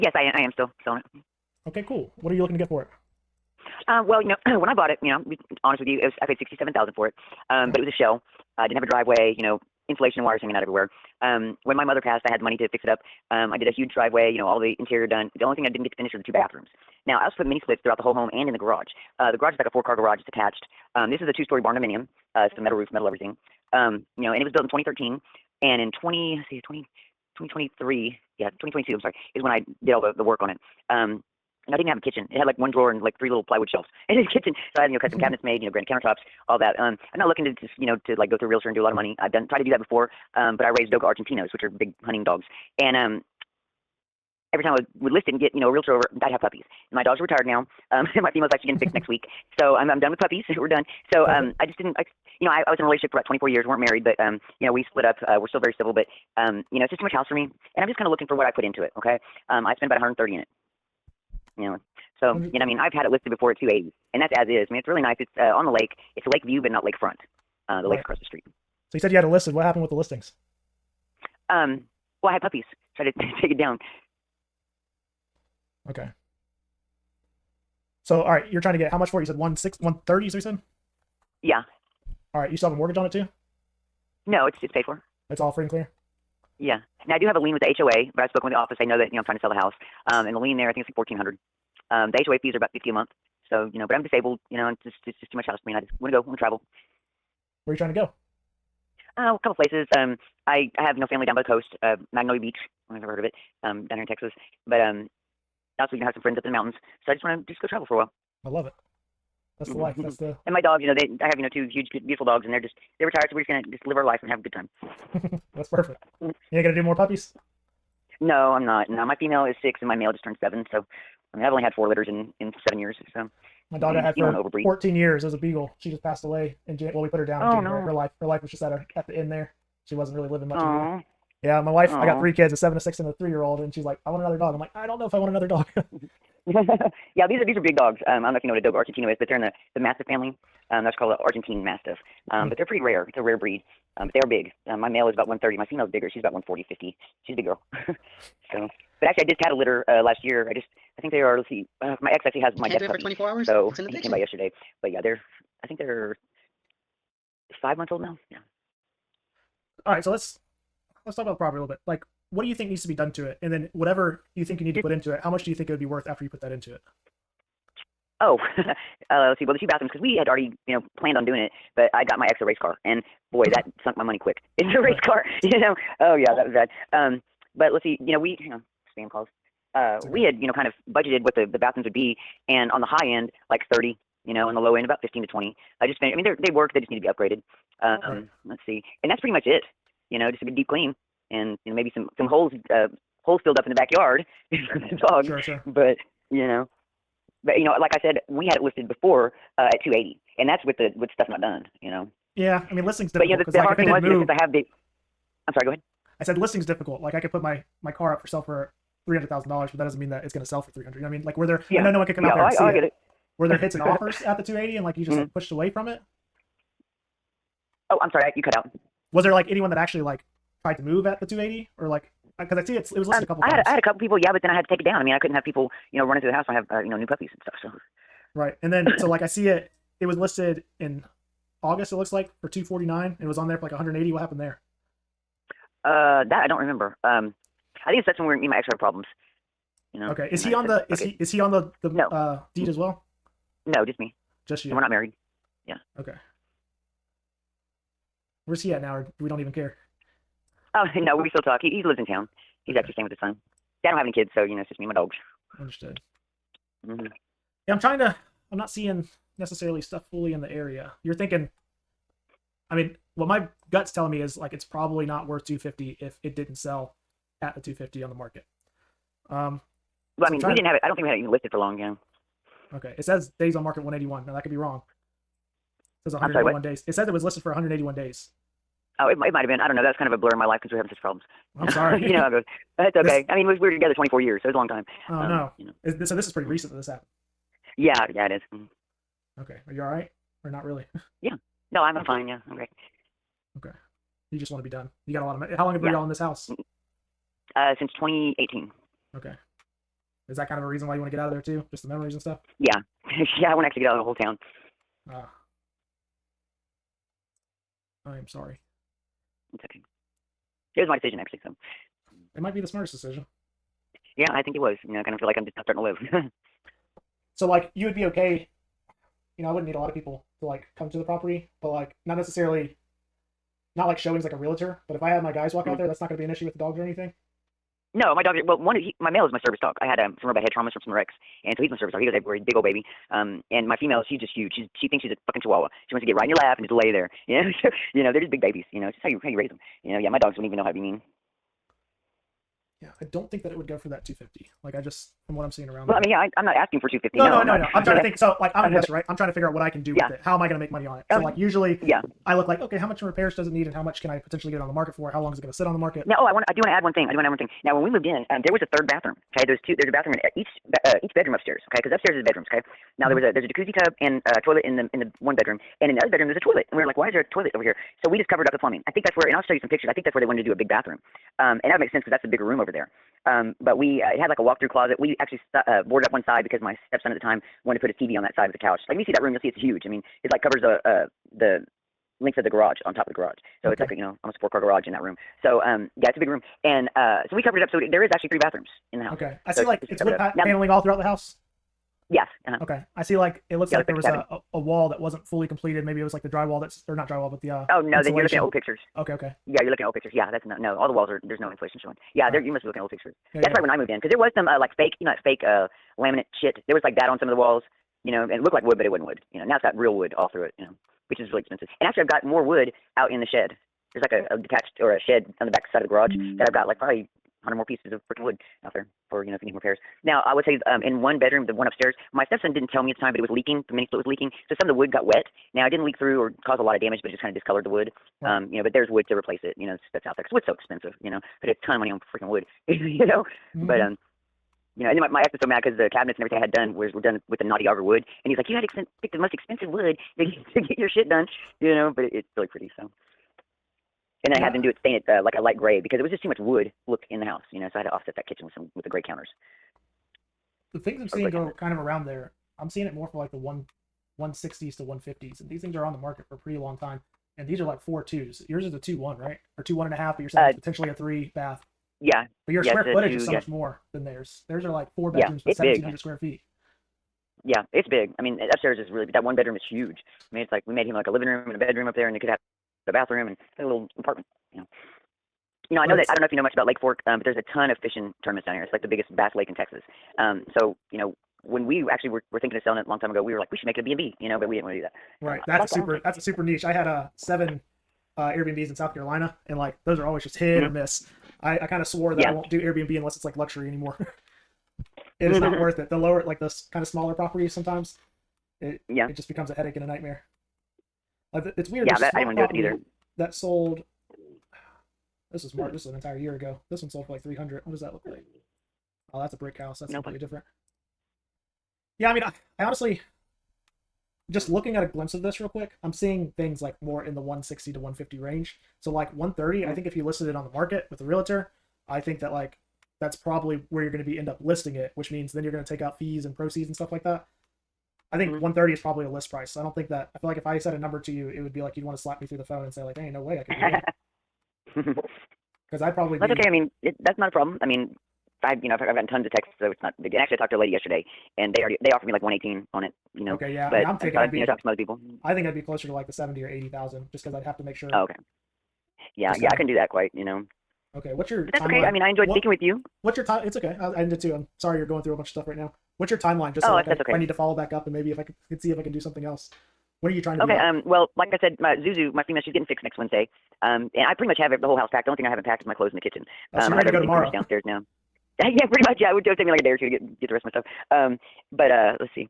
Yes, I am still selling it. Okay, cool. What are you looking to get for it? Well, when I bought it, to be honest with you, I paid 67,000 for it. Okay. But it was a shell. I didn't have a driveway. Insulation wires hanging out everywhere. When my mother passed, I had money to fix it up. I did a huge driveway. All the interior done. The only thing I didn't get to finish were the two bathrooms. Now I also put mini splits throughout the whole home and in the garage. The garage is like a 4-car garage. It's attached. This is a 2-story barn dominium. It's a metal roof, metal everything. And it was built in 2013. And in 2023, yeah, 2022, I'm sorry, is when I did all the work on it. And I didn't have a kitchen. It had like one drawer and like 3 little plywood shelves in his kitchen. So I had, custom cabinets made, granite countertops, all that. I'm not looking to just, to like go through a realtor and do a lot of money. I've tried to do that before, but I raised Dogo Argentinos, which are big hunting dogs. And every time I would list it and get, a realtor over, I'd have puppies. And my dogs are retired now. And my female's actually getting fixed next week. So I'm done with puppies. We're done. So I just didn't, I was in a relationship for about 24 years, weren't married, but, we split up. We're still very civil, but, it's just too much house for me. And I'm just kind of looking for what I put into it, okay? I spent about 130 in it. So, I've had it listed before at 280, and that's as is. It's really nice. It's on the lake. It's a lake view, but not lakefront. The lake's across the street. So you said you had it listed. What happened with the listings? Well, I had puppies. Tried to take it down. Okay. So, all right, you're trying to get how much for it? You said 130, so you said? Yeah. All right, you still have a mortgage on it too? No, it's paid for. It's all free and clear? Yeah. Now, I do have a lien with the HOA, but I spoke with the office. They know that, I'm trying to sell the house. And the lien there, I think it's like $1,400. The HOA fees are about $50 a month. So, but I'm disabled, it's just too much house for me. I just want to travel. Where are you trying to go? A couple places. I have family down by the coast, Magnolia Beach. I've never heard of it, down here in Texas. But also, have some friends up in the mountains. So I just want to go travel for a while. I love it. That's the life. That's the. And my dogs, I have 2 huge, beautiful dogs, and they're retired, so we're just gonna live our life and have a good time. That's perfect. You ain't gonna do more puppies? No, I'm not. No, my female is 6, and my male just turned 7. So I've only had 4 litters in 7 years. So my dog I had for 14 years as a beagle. She just passed away in January. Well, we put her down in January. No. Her life was just at the end there. She wasn't really living much anymore. Yeah, my wife. I got 3 kids, a 7, a 6, and a 3-year-old, and she's like, "I want another dog." I'm like, "I don't know if I want another dog." Yeah, these are big dogs. I don't know if you know what a Dogo Argentino is, but they're in the Mastiff family. That's called an Argentine Mastiff. But they're pretty rare. It's a rare breed. But they are big. My male is about 130. My female's bigger. She's about 140, 50. She's a big girl. So, but actually, I just had a litter last year. I think they are. Let's see. My ex actually has my death puppy. 24 hours? So he came by yesterday. But yeah, I think they're 5 months old now. Yeah. All right, so let's talk about the property a little bit. Like, what do you think needs to be done to it? And then whatever you think you need to put into it, how much do you think it would be worth after you put that into it? Oh, let's see. Well, the 2 bathrooms, because we had already, planned on doing it, but I got my ex a race car, and boy, that sunk my money quick. It's a race car, Oh yeah, that was bad. But let's see. We spam calls. We had, kind of budgeted what the bathrooms would be, and on the high end, like 30. On the low end, about 15 to 20. They work. They just need to be upgraded. Let's see, and that's pretty much it. Just a good deep clean, and maybe some holes filled up in the backyard for the dog. Sure. But like I said, we had it listed before at 280, and that's with stuff not done. Yeah, listings difficult. But the hard thing was because I have the. I'm sorry. Go ahead. I said listings difficult. Like I could put my car up for sale for $300,000, but that doesn't mean that it's going to sell for $300,000. Like were there? Yeah. I know no one could come out there and see I get it. Were there hits and offers at the 280, and like you just like, pushed away from it? Oh, I'm sorry, you cut out. Was there like anyone that actually like tried to move at the 280, or like because I see it was listed a couple times. I had a couple people, yeah, but then I had to take it down. I couldn't have people, running through the house. I have, new puppies and stuff. So. Right, and then so like I see it was listed in August. It looks like for $249. It was on there for like $180. What happened there? That I don't remember. I think that's when me and my ex had problems. Okay, is he on the is he on the no. Deed as well? No, just me. Just you. And we're not married. Yeah. Okay. Where's he at now, or we don't even care? Oh, no, we still talk. He lives in town. He's actually staying with his son. I don't have any kids, so, it's just me and my dogs. Understood. Mm-hmm. Yeah, I'm not seeing necessarily stuff fully in the area. You're thinking, what my gut's telling me is, like, it's probably not worth $250 if it didn't sell at the $250 on the market. Well, we didn't have it. I don't think we had it even listed for long, Okay. It says days on market 181. Now, that could be wrong. It says 181 days. It says it was listed for 181 days. Oh, it might have been. I don't know. That's kind of a blur in my life because we're having such problems. I'm sorry. How it goes. That's okay. We were together 24 years, so it's a long time. Oh, no. So this is pretty recent that this happened. Yeah, it is. Okay. Are you all right? Or not really? Yeah. No, I'm fine. Yeah, I'm great. Okay. You just want to be done. You got a lot of money. How long have you been in this house? Since 2018. Okay. Is that kind of a reason why you want to get out of there too? Just the memories and stuff? Yeah. Yeah, I want to actually get out of the whole town. I am sorry. It's okay. It was my decision, actually, so. It might be the smartest decision. Yeah, I think it was. You know, I kind of feel like I'm just not starting to live. So, like, you would be okay, you know, I wouldn't need a lot of people to, like, come to the property, but, like, not necessarily, not like showings like a realtor, but if I had my guys walk out there, that's not going to be an issue with the dogs or anything? No, my dog. Well, my male is my service dog. I had some real bad head traumas from some wrecks, and so he's my service dog. He was a big old baby. And my female, she's just huge. She thinks she's a fucking chihuahua. She wants to get right in your lap and just lay there. You know, you know, they're just big babies. You know, it's just how you raise them. You know, yeah, my dogs wouldn't even know how to be mean. Yeah, I don't think that it would go for that 250. Like, I just, from what I'm seeing around. Well, I mean, yeah, I'm not asking for 250. No. I'm trying to think. So, like, I'm an investor, right? I'm trying to figure out what I can do with it. How am I going to make money on it? So, like, usually, I look like, okay, how much repairs does it need, and how much can I potentially get on the market for? How long is it going to sit on the market? Now, I do want to add one thing. Now, when we moved in, there was a third bathroom. Okay, there's a bathroom in each bedroom upstairs. Okay, because upstairs is bedrooms. Okay, now there's a jacuzzi tub and a toilet in the one bedroom, and in the other bedroom there's a toilet. And we were like, why is there a toilet over here? So we just covered up the plumbing. I think that's where, and I'll show you some pictures. I think that's where they wanted to do a big bathroom, and that makes sense because that's a bigger room over there. But we it had like a walk-through closet. We actually boarded up one side because my stepson at the time wanted to put a TV on that side of the couch. Like, if you see that room, you'll see it's huge. I mean, it like covers the length of the garage on top of the garage. So it's like, you know, almost a 4-car garage in that room. So yeah, it's a big room. And so we covered it up. So there is actually 3 bathrooms in the house. Okay. I see, like, it's wood paneling all throughout the house? Yes. Okay. I see, like, it looks like there was a wall that wasn't fully completed. Maybe it was like the drywall that's, or not drywall, but the oh, no, then you're looking at old pictures. Okay. Yeah, you're looking at old pictures. Yeah, that's no, all the walls there's no insulation showing. Yeah, you must be looking at old pictures. That's right when I moved in, because there was some like fake, you know, fake laminate shit. There was like that on some of the walls, you know, and it looked like wood, but it wasn't wood. You know, now it's got real wood all through it, you know, which is really expensive. And actually, I've got more wood out in the shed. There's like a detached or a shed on the back side of the garage that I've got like probably 100 more pieces of freaking wood out there for, you know, if you need repairs. Now, I would say in one bedroom, the one upstairs, my stepson didn't tell me at the time, but it was leaking. The mini split was leaking, so some of the wood got wet. Now, it didn't leak through or cause a lot of damage, but it just kind of discolored the wood. You know, but there's wood to replace it. You know, that's out there. 'Cause wood's so expensive. You know, put a ton of money on freaking wood. You know, but you know, and then my ex was so mad because the cabinets and everything I had done were done with the naughty auger wood, and he's like, you had to pick the most expensive wood to get your shit done. You know, but it's really pretty. So. And then I had them stain it like a light gray because it was just too much wood look in the house, you know. So I had to offset that kitchen with the gray counters. The things I'm seeing go kind of around there, I'm seeing it more for like the 160s to 150s, and these things are on the market for a pretty long time. And these are like 4.2s. Yours is a 2.1, right? Or 2.1.5, but you're saying potentially a 3 bath. Yeah. But your square footage is so much more than theirs. Theirs are like 4 bedrooms, but 1,700 square feet. Yeah, it's big. I mean, upstairs is really, that one bedroom is huge. I mean, it's like we made him like a living room and a bedroom up there, and they could have the bathroom and a little apartment. You know, I know that, I don't know if you know much about Lake Fork, but there's a ton of fishing tournaments down here. It's like the biggest bass lake in Texas. So, you know, when we actually were thinking of selling it a long time ago, we were like, we should make it a B&B, you know, but we didn't want to do that. Right. That's a super niche. I had 7 Airbnbs in South Carolina, and like those are always just hit or miss. I kind of swore that I won't do Airbnb unless it's like luxury anymore. It is not worth it. The lower, like the kind of smaller properties, sometimes it just becomes a headache and a nightmare. Like, it's weird. Yeah, I didn't want to do it either. That sold. This is March. This is an entire year ago. This one sold for like 300. What does that look like? Oh, that's a brick house. That's completely different. Yeah, I mean, I honestly, just looking at a glimpse of this real quick, I'm seeing things like more in the 160 to 150 range. So like 130, I think if you listed it on the market with a realtor, I think that like that's probably where you're going to end up listing it, which means then you're going to take out fees and proceeds and stuff like that. I think 130 is probably a list price. I don't think that, I feel like if I said a number to you, it would be like you'd want to slap me through the phone and say like, hey, no way I could do that. Because I'd probably That's okay. I mean, that's not a problem. I mean, I've gotten tons of texts, so it's not big. Actually, I talked to a lady yesterday, and they offered me like 118 on it. You know. Okay, yeah. But I'm thinking talk to some other people. I think I'd be closer to like the 70 or 80,000, just because I'd have to make sure. Oh, okay. Yeah, I can do that quite. You know. Okay, what's your? That's okay. I mean, I enjoyed speaking with you. What's your time? It's okay. I did too. I'm sorry you're going through a bunch of stuff right now. What's your timeline? Just so that's okay. If I need to follow back up, and maybe if I could see if I can do something else. What are you trying to do? Okay. Well, like I said, Zuzu, my female, she's getting fixed next Wednesday. And I pretty much have the whole house packed. The only thing I haven't packed is my clothes in the kitchen. So you're I ready to go tomorrow? Downstairs now. Yeah, pretty much. Yeah, it would take me like a day or two to get the rest of my stuff. But let's see.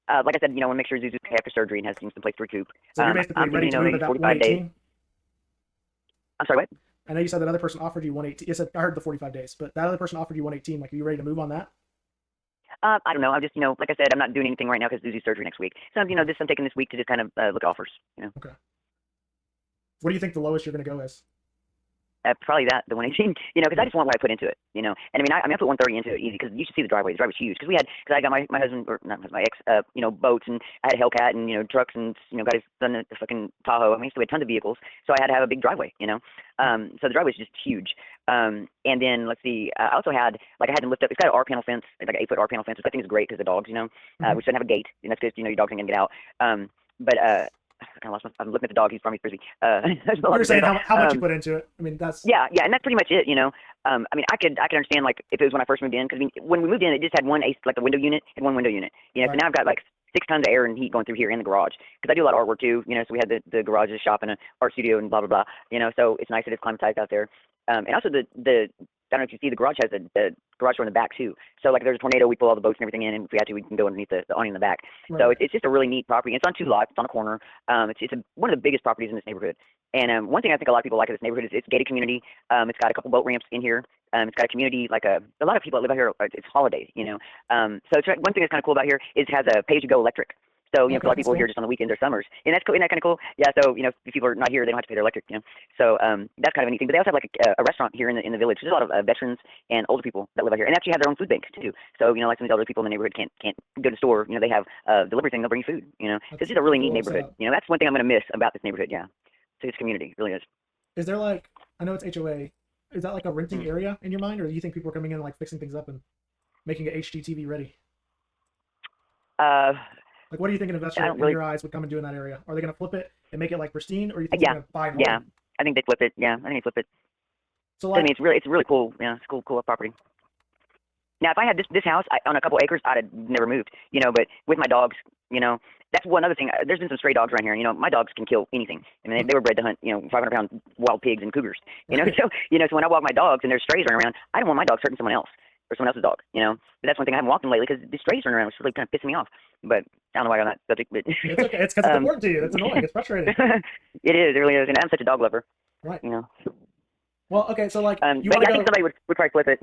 Like I said, you know, I want to make sure Zuzu's okay after surgery and has some place to recoup. So you're basically ready to move at that 45 days. I'm sorry, what? I know you said that other person offered you 118. You said, I heard the 45 days, but that other person offered you 118. Like, are you ready to move on that? I don't know. I'm just, you know, like I said, I'm not doing anything right now because Zuzu's surgery next week. So, you know, I'm taking this week to just kind of look at offers, you know. Okay. What do you think the lowest you're going to go is? Probably the 118, because I just want what I put into it, And I mean, I put 130 into it easy because you should see the driveway. The driveway's huge because I got my husband, or not my ex, boats, and I had Hellcat and, trucks and, got his son the fucking Tahoe. I mean, so we had tons of vehicles. So I had to have a big driveway, So the driveway's just huge. And then let's see, I also had, I had to lift up, it's got an R panel fence, it's like an 8-foot R panel fence, which I think is great because the dogs, which doesn't have a gate, and that's because, your dogs aren't going to get out. But I'm looking at the dog. He's from Frisbee. You're saying how much you put into it. I mean, that's yeah, and that's pretty much it. I mean, I could understand if it was when I first moved in, because I mean, when we moved in, it just had one the window unit and one window unit. Right. So now I've got 6 tons of air and heat going through here in the garage because I do a lot of artwork too. So we had the garage, a shop, and an art studio, and blah blah blah. So it's nice that it's climatized out there. And also the I don't know if you see, the garage has a garage door in the back too. So if there's a tornado, we pull all the boats and everything in, and if we had to, we can go underneath the awning in the back. Right. So it's just a really neat property. It's on 2 lots. It's on a corner. It's one of the biggest properties in this neighborhood. And one thing I think a lot of people like in this neighborhood is it's gated community. It's got a couple boat ramps in here. It's got a community, a lot of people that live out here, it's holidays, So it's, one thing that's kind of cool about here is it has a pay-as-you-go electric. So, a lot of people are here just on the weekends or summers. And that's cool. Isn't that kind of cool? Yeah, so, if people are not here, they don't have to pay their electric, So that's kind of a neat thing. But they also have a restaurant here in the village. There's a lot of veterans and older people that live out here, and actually have their own food bank too. So, some of these older people in the neighborhood can't go to the store. They have a delivery thing. They'll bring you food. This is a really neat neighborhood. That's one thing I'm going to miss about this neighborhood. Yeah, so it's community. It really is. Is there I know it's HOA. Is that a renting area in your mind, or do you think people are coming in and fixing things up and making it HGTV ready? What do you think an investor in your eyes would come and do in that area? Are they going to flip it and make it pristine, or you think they're going to buy it? Yeah, I think they flip it. Yeah, I think they flip it. So I mean, it's really cool. Yeah, it's cool property. Now, if I had this house on a couple acres, I'd have never moved. But with my dogs, that's one other thing. There's been some stray dogs around here. My dogs can kill anything. I mean, they were bred to hunt, 500-pound wild pigs and cougars. So when I walk my dogs and there's strays running around, I don't want my dog hurting someone else. Or someone else's dog, But that's one thing I haven't walked them lately because the strays running around, which really kind of pissing me off. But I don't know why I'm not subject. But it's okay. It's because it's important to you. That's annoying. It's frustrating. It is. It really is. And I'm such a dog lover. Right. Well, okay. So I think somebody would probably flip it.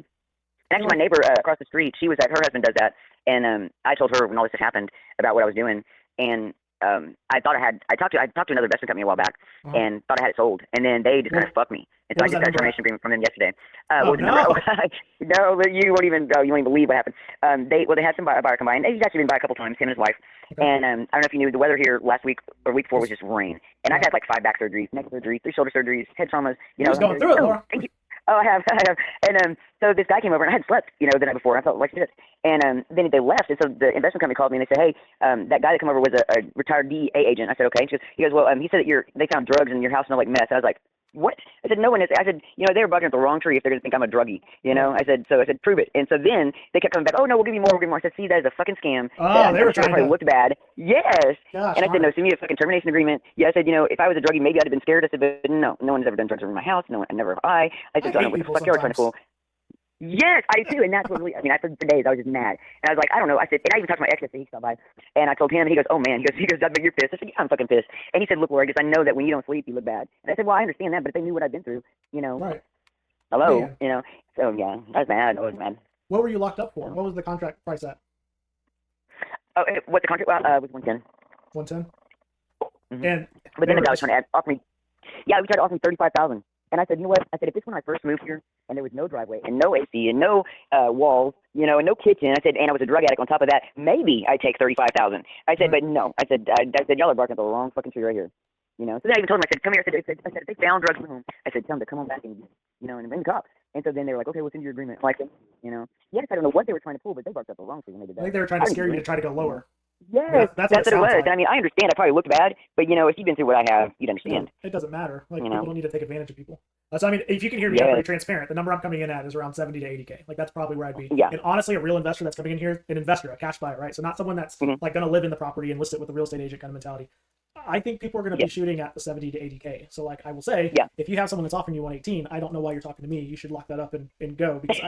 And actually, my neighbor across the street, her husband does that, and I told her when all this had happened about what I was doing, and I talked to another investment company a while back, and thought I had it sold, and then they just kind of fucked me, and so I just got a termination agreement from them yesterday. No, you won't even believe what happened. They had some buyer combined. He's actually been by a couple times, him and his wife, and I don't know if you knew, the weather here last week or week before was just rain, and I've had 5 back surgeries, neck surgeries, 3 shoulder surgeries, head traumas. You're just going through it, Laura. Thank you. Oh, I have. And so this guy came over, and I hadn't slept, the night before. I felt like shit. And then they left, and so the investment company called me, and they said, hey, that guy that came over was a retired DEA agent. I said, okay. He goes, well, he said that they found drugs in your house smelled like meth. I was like, what? I said, no one is. I said, they were bugging at the wrong tree if they're going to think I'm a druggie, I said, prove it. And so then they kept coming back, oh, no, we'll give you more, I said, see, that is a fucking scam. Oh, they were trying to. Looked bad. Yes. Gosh, and I said, no, send me a fucking termination agreement. Yeah, I said, if I was a druggie, maybe I'd have been scared. I said, but no one's ever done drugs over my house. No one, never have I. I said, I don't know what the fuck you were trying to fool. Yes, I do, and that's what really, I said for days, I was just mad. And I was like, I don't know. I said, and I even talked to my ex yesterday, he stopped by, and I told him, and he goes, oh man, he goes, you're pissed. I said, yeah, I'm fucking pissed. And he said, look, Laura, I know that when you don't sleep, you look bad. And I said, well, I understand that, but if they knew what I've been through, Right. Hello, so yeah, I was mad. What were you locked up for? What was the contract price at? Oh, what the contract was 110. 110? Mm-hmm. And but then the guy was trying to offer me, we tried to offer me $35,000. And I said, you know what? I said, if this when I first moved here and there was no driveway and no AC and no walls, and no kitchen, I said, and I was a drug addict on top of that, maybe I'd take $35,000. I said, but no. I said, y'all are barking up the wrong fucking tree right here. So then I even told them, I said, come here. I said, if they found drugs in the home, I said, tell them to come on back and, and bring the cops. And so then they were like, okay, we'll send you your agreement. Yes, I don't know what they were trying to pull, but they barked up the wrong tree when they did that. I think they were trying to scare you to try to go lower. Yes, that's what it was. Like. I mean, I understand I probably looked bad, but if you've been through what I have, you'd understand. It doesn't matter. People don't need to take advantage of people. So I mean, if you can hear me, I'm pretty transparent. The number I'm coming in at is around 70 to 80K. That's probably where I'd be. Yeah. And honestly, a real investor that's coming in here, an investor, a cash buyer, right? So not someone that's going to live in the property and list it with a real estate agent kind of mentality. I think people are going to be shooting at the 70 to 80K. So I will say, if you have someone that's offering you 118, I don't know why you're talking to me. You should lock that up and go, because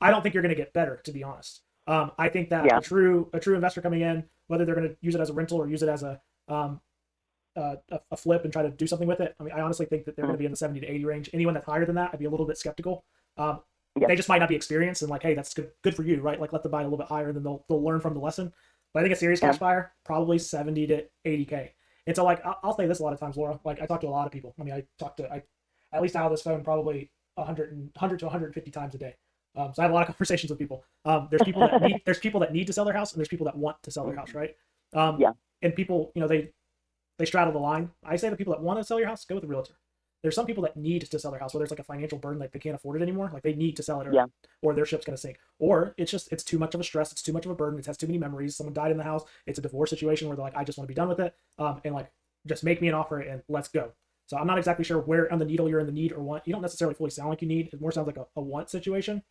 I don't think you're going to get better, to be honest. I think that a true investor coming in, whether they're going to use it as a rental or use it as a flip and try to do something with it, I mean, I honestly think that they're going to be in the 70 to 80 range. Anyone that's higher than that, I'd be a little bit skeptical. They just might not be experienced, and hey, that's good for you, right? Let them buy a little bit higher, and then they'll learn from the lesson. But I think a serious cash buyer, probably 70 to 80K. And so I'll say this a lot of times, Laura. I talk to a lot of people. I mean, I at least dial this phone probably 100 to 150 times a day. So I have a lot of conversations with people. There's people that need to sell their house, and there's people that want to sell their house, right? Yeah. And people, they straddle the line. I say the people that want to sell your house, go with a realtor. There's some people that need to sell their house, whether it's like a financial burden, like they can't afford it anymore, like they need to sell it, or their ship's gonna sink, or it's too much of a stress, it's too much of a burden, it has too many memories, someone died in the house, it's a divorce situation where they're like, I just want to be done with it, and like just make me an offer and let's go. So I'm not exactly sure where on the needle you're in the need or want. You don't necessarily fully sound like you need. It more sounds like a want situation.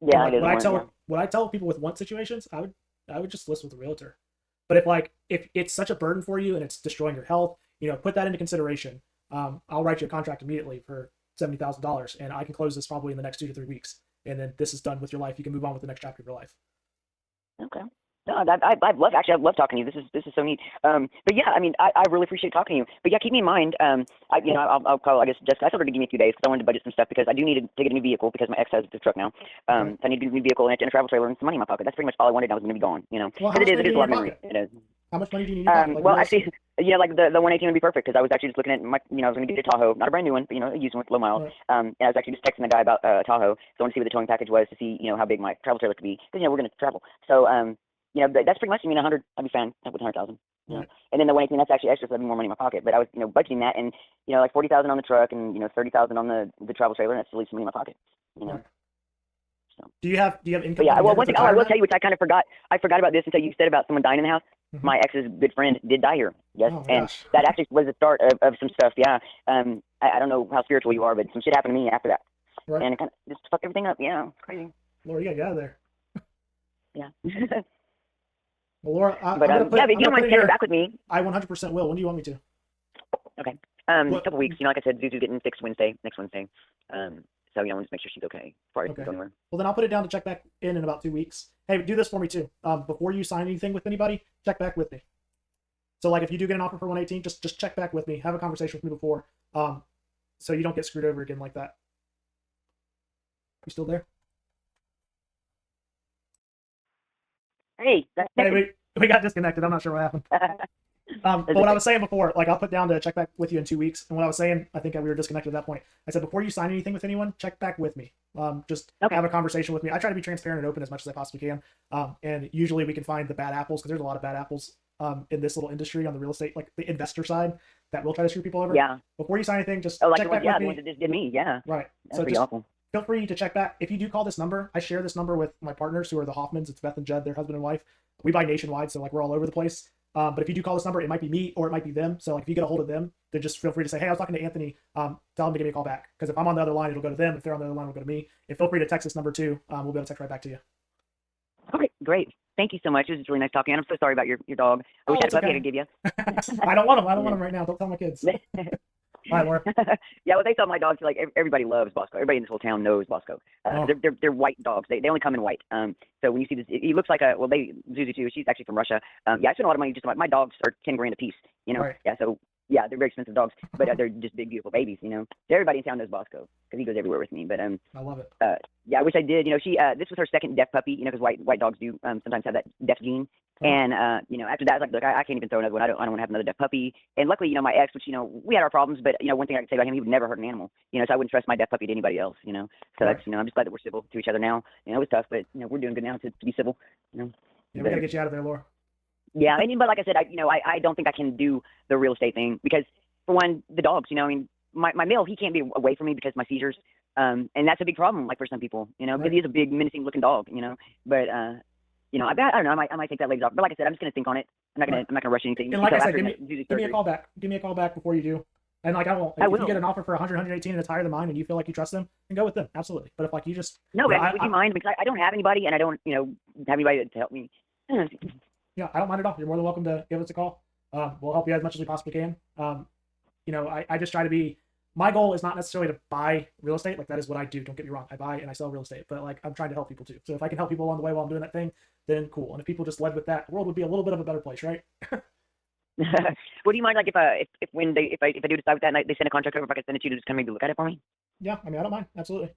Yeah, like, what I tell people with want situations, I would just list with a realtor. But if it's such a burden for you and it's destroying your health, put that into consideration. I'll write you a contract immediately for $70,000, and I can close this probably in the next 2 to 3 weeks. And then this is done with your life. You can move on with the next chapter of your life. Okay. No, I've loved talking to you. This is so neat. But yeah, I mean, I really appreciate talking to you. But yeah, keep me in mind. I'll call, I guess, Jessica. I told her to give me a few days because I wanted to budget some stuff because I do need to get a new vehicle because my ex has the truck now. So I need to get a new vehicle and a travel trailer and some money in my pocket. That's pretty much all I wanted. I was going to be gone, Well, it is a lot of memory. It is. How much money do you need? Well, actually, like the 118 would be perfect because I was actually just looking at my, I was going to get a Tahoe, not a brand new one, but a used one with low miles. Right. And I was actually just texting the guy about Tahoe, so I wanted to see what the towing package was to see, how big my travel trailer could be because we're going to travel. So that's pretty much. 100. I'd be fine with 100,000. Right. And then the 118, that's actually extra, so that'd be more money in my pocket. But I was, budgeting that, and like 40,000 on the truck, and 30,000 on the travel trailer, and that's still leaves some money in my pocket. Right. So. Do you have income? But yeah, well, one thing I will tell you, which I kind of forgot. I forgot about this until you said about someone dying in the house. Mm-hmm. My ex's good friend did die here. Yes, and that actually was the start of some stuff. Yeah. I don't know how spiritual you are, but some shit happened to me after that, and it kind of just fucked everything up. Yeah, crazy. Laura, you gotta get out of there. Yeah. Well, Laura, if you don't mind standing back with me, I 100% will. When do you want me to? Okay. A couple weeks. Like I said, Zuzu's getting fixed next Wednesday. So we'll just make sure she's okay before I go anywhere. Well, then I'll put it down to check back in about 2 weeks. Hey, do this for me too. Before you sign anything with anybody, check back with me. So like if you do get an offer for 118, just check back with me. Have a conversation with me before, so you don't get screwed over again like that. You still there? Hey, we got disconnected. I'm not sure what happened. But what I was saying before, like I'll put down to check back with you in 2 weeks. And what I was saying, I think we were disconnected at that point. I said before you sign anything with anyone, check back with me. Just have a conversation with me. I try to be transparent and open as much as I possibly can. And usually we can find the bad apples because there's a lot of bad apples in this little industry on the real estate, like the investor side, that will try to screw people over. Yeah. Before you sign anything, just like check the back with me. The ones that just did me. Yeah. Right. That's so pretty awful. Feel free to check back. If you do call this number, I share this number with my partners who are the Hoffmans. It's Beth and Jed, their husband and wife. We buy nationwide, so like we're all over the place. But if you do call this number, it might be me or it might be them. So like if you get a hold of them, then just feel free to say, hey, I was talking to Anthony. Tell him to give me a call back. Because if I'm on the other line, it'll go to them. If they're on the other line, it'll go to me. And feel free to text this number too. We'll be able to text right back to you. Okay, great. Thank you so much. It was really nice talking. I'm so sorry about your dog. I wish I had a puppy I could give you. I don't want him. I don't want him right now. Don't tell my kids. All right, Laura. Yeah, well, they tell my dogs, like, everybody loves Bosco. Everybody in this whole town knows Bosco. They're white dogs. They only come in white. So when you see this, he looks like Zuzu too. She's actually from Russia. I spend a lot of money just on my dogs are $10,000 a piece. Right. Yeah. So yeah, they're very expensive dogs, but they're just big, beautiful babies. Everybody in town knows Bosco because he goes everywhere with me. But I love it. Yeah, I wish I did. She this was her second deaf puppy. Because white dogs do sometimes have that deaf gene. And after that, I was like, look, I can't even throw another one. I don't want to have another deaf puppy. And luckily, my ex, which we had our problems, but one thing I could say about him, he would never hurt an animal. So I wouldn't trust my deaf puppy to anybody else. So that's I'm just glad that we're civil to each other now. It was tough, but we're doing good now to be civil. Yeah, we gotta get you out of there, Laura. Yeah, but like I said, I don't think I can do the real estate thing because for one, the dogs. My male, he can't be away from me because of my seizures. And that's a big problem, like for some people. Because he is a big menacing looking dog. But I don't know. I might take that legs off. But like I said, I'm just gonna think on it. I'm not gonna rush anything. And like I said, give me a call back. Give me a call back before you do. And like I won't. If you get an offer for 100, 118 and it's higher than mine, and you feel like you trust them, then go with them. Absolutely. But if like you just would you mind? Because I don't have anybody, and I don't have anybody to help me. Yeah, I don't mind at all. You're more than welcome to give us a call. We'll help you as much as we possibly can. I just try to be. My goal is not necessarily to buy real estate. Like that is what I do. Don't get me wrong. I buy and I sell real estate, but like I'm trying to help people too. So if I can help people along the way while I'm doing that thing, then cool. And if people just led with that, the world would be a little bit of a better place, right? Well, do you mind, like, if I do decide with that night, they send a contract over, if I could send it to you to just come maybe look at it for me? Yeah, I don't mind. Absolutely.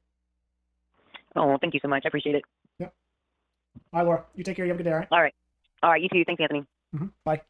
Oh, well, thank you so much. I appreciate it. Yep. All right, Laura. You take care. You have a good day, all right? All right. You too. Thanks, Anthony. Bye.